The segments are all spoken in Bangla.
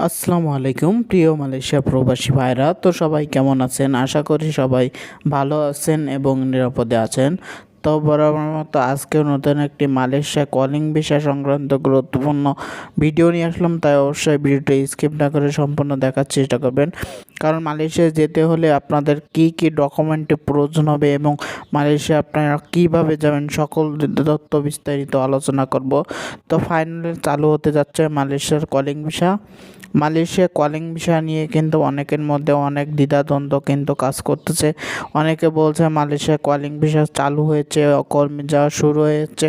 আসসালামু আলাইকুম প্রিয় মালয়েশিয়া প্রবাসী ভাইরা, তো সবাই কেমন আছেন? আশা করি সবাই ভালো আছেন এবং নিরাপদে আছেন। তো বরাবর মতো আজকেও নতুন একটি মালয়েশিয়া কলিং ভিসা সংক্রান্ত গুরুত্বপূর্ণ ভিডিও নিয়ে আসলাম। তাই অবশ্যই ভিডিওটি স্কিপ না করে সম্পূর্ণ দেখার চেষ্টা করবেন, কারণ মালয়েশিয়ায় যেতে হলে আপনাদের কি কি ডকুমেন্টের প্রয়োজন হবে এবং মালয়েশিয়া আপনারা কিভাবে যাবেন সকল তথ্য বিস্তারিত আলোচনা করব। তো ফাইনালি চালু হতে যাচ্ছে মালয়েশিয়ার calling visa. Malaysia calling visa নিয়ে কিন্তু অনেকের মধ্যে অনেক দ্বিধাদ্বন্দ্ব কিন্তু কাজ করতেছে। অনেকে বলছে মালয়েশিয়া কলিং ভিসা চালু হয়েছে, কর্মী যাওয়া শুরু হয়েছে।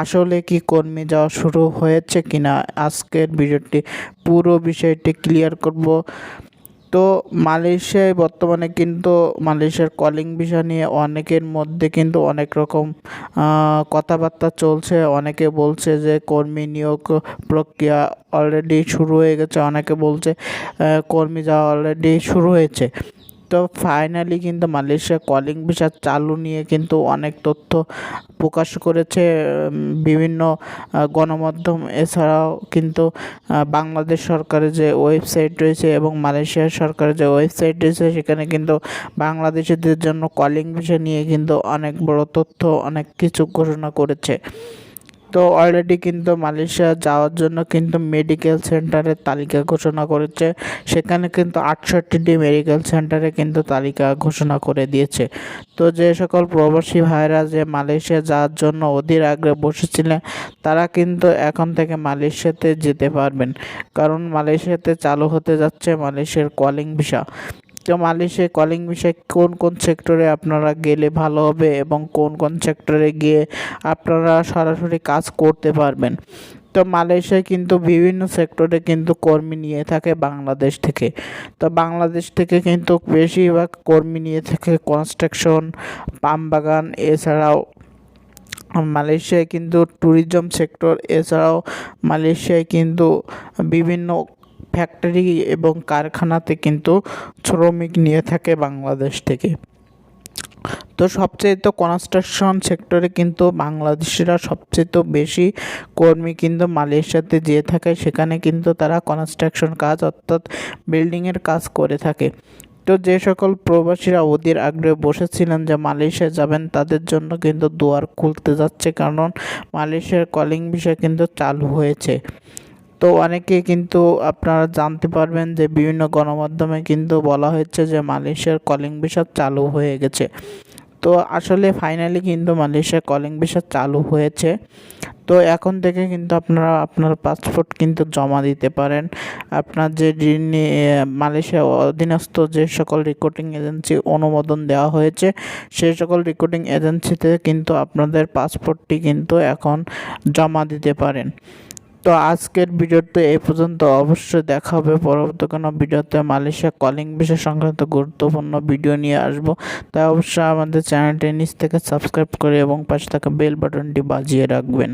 আসলে কি কর্মী যাওয়া শুরু হয়েছে কিনা আজকের ভিডিওটি পুরো বিষয়টি ক্লিয়ার করব। তো মালয়েশিয়ায় বর্তমানে কিন্তু মালয়েশিয়ার কলিং ভিসা নিয়ে অনেকের মধ্যে কিন্তু অনেক রকম কথাবার্তা চলছে। অনেকে বলছে যে কর্মী নিয়োগ প্রক্রিয়া অলরেডি শুরু হয়ে গেছে, অনেকে বলছে কর্মী যাওয়া অলরেডি শুরু হয়েছে। তো ফাইনালি কিন্তু মালয়েশিয়া কলিং ভিসা চালু নিয়ে কিন্তু অনেক তথ্য প্রকাশ করেছে বিভিন্ন গণমাধ্যম। এছাড়াও কিন্তু বাংলাদেশ সরকারের যে ওয়েবসাইট রয়েছে এবং মালয়েশিয়া সরকারের যে ওয়েবসাইট রয়েছে, সেখানে কিন্তু বাংলাদেশিদের জন্য কলিং ভিসা নিয়ে কিন্তু অনেক বড় তথ্য অনেক কিছু ঘোষণা করেছে। তো অলরেডি কিন্তু মালয়েশিয়া যাওয়ার জন্য কিন্তু মেডিকেল সেন্টারের তালিকা ঘোষণা করেছে। সেখানে কিন্তু 68টি মেডিকেল সেন্টারে কিন্তু তালিকা ঘোষণা করে দিয়েছে। তো যে সকল প্রবাসী ভাইরা যে মালয়েশিয়া যাওয়ার জন্য অধীর আগ্রহে বসেছিলেন, তারা কিন্তু এখন থেকে মালয়েশিয়াতে যেতে পারবেন, কারণ মালয়েশিয়াতে চালু হতে যাচ্ছে মালয়েশিয়ার কলিং ভিসা। তো মালয়েশিয়া কলিং ভিসায় কোন কোন সেক্টরে আপনারা গেলে ভালো হবে এবং কোন কোন সেক্টরে গিয়ে আপনারা সরাসরি কাজ করতে পারবেন। তো মালয়েশিয়ায় কিন্তু বিভিন্ন সেক্টরে কিন্তু কর্মী নিয়ে থাকে বাংলাদেশ থেকে। তো বাংলাদেশ থেকে কিন্তু বেশিরভাগ কর্মী নিয়ে থাকে কনস্ট্রাকশন, পাম বাগান, এছাড়াও মালয়েশিয়ায় কিন্তু ট্যুরিজম সেক্টর, এছাড়াও মালয়েশিয়ায় কিন্তু বিভিন্ন ফ্যাক্টরি এবং কারখানাতে কিন্তু শ্রমিক নিয়ে থাকে বাংলাদেশ থেকে। তো সবচেয়ে তো কনস্ট্রাকশন সেক্টরে কিন্তু বাংলাদেশিরা সবচেয়ে তো বেশি কর্মী কিন্তু মালয়েশিয়াতে যেয়ে থাকে। সেখানে কিন্তু তারা কনস্ট্রাকশন কাজ অর্থাৎ বিল্ডিংয়ের কাজ করে থাকে। তো যে সকল প্রবাসীরা অধীর আগ্রহে বসেছিলেন যে মালয়েশিয়া যাবেন, তাদের জন্য কিন্তু দুয়ার খুলতে যাচ্ছে, কারণ মালয়েশিয়ার কলিং ভিসা কিন্তু চালু হয়েছে। তো অনেকে কিন্তু আপনারা জানতে পারবেন যে বিভিন্ন গণমাধ্যমে কিন্তু বলা হয়েছে যে মালয়েশিয়ার কলিং ভিসা চালু হয়ে গেছে। তো আসলে ফাইনালি কিন্তু মালয়েশিয়ার কলিং ভিসা চালু হয়েছে। তো এখন থেকে কিন্তু আপনারা আপনার পাসপোর্ট কিন্তু জমা দিতে পারেন। আপনার যে মালয়েশিয়া অধীনস্থ যে সকল রিক্রুটিং এজেন্সি অনুমোদন দেওয়া হয়েছে, সেই সকল রিক্রুটিং এজেন্সিতে কিন্তু আপনাদের পাসপোর্টটি কিন্তু এখন জমা দিতে পারেন। তো আজকের ভিডিওতে এই পর্যন্ত। অবশ্যই দেখা হবে পরবর্তী কোনো ভিডিওতে। মালয়েশিয়া কলিং ভিসা সংক্রান্ত গুরুত্বপূর্ণ ভিডিও নিয়ে আসবো। তাই অবশ্যই আমাদের চ্যানেলটি নিচ থেকে সাবস্ক্রাইব করে এবং পাশে থাকা বেল বাটনটি বাজিয়ে রাখবেন।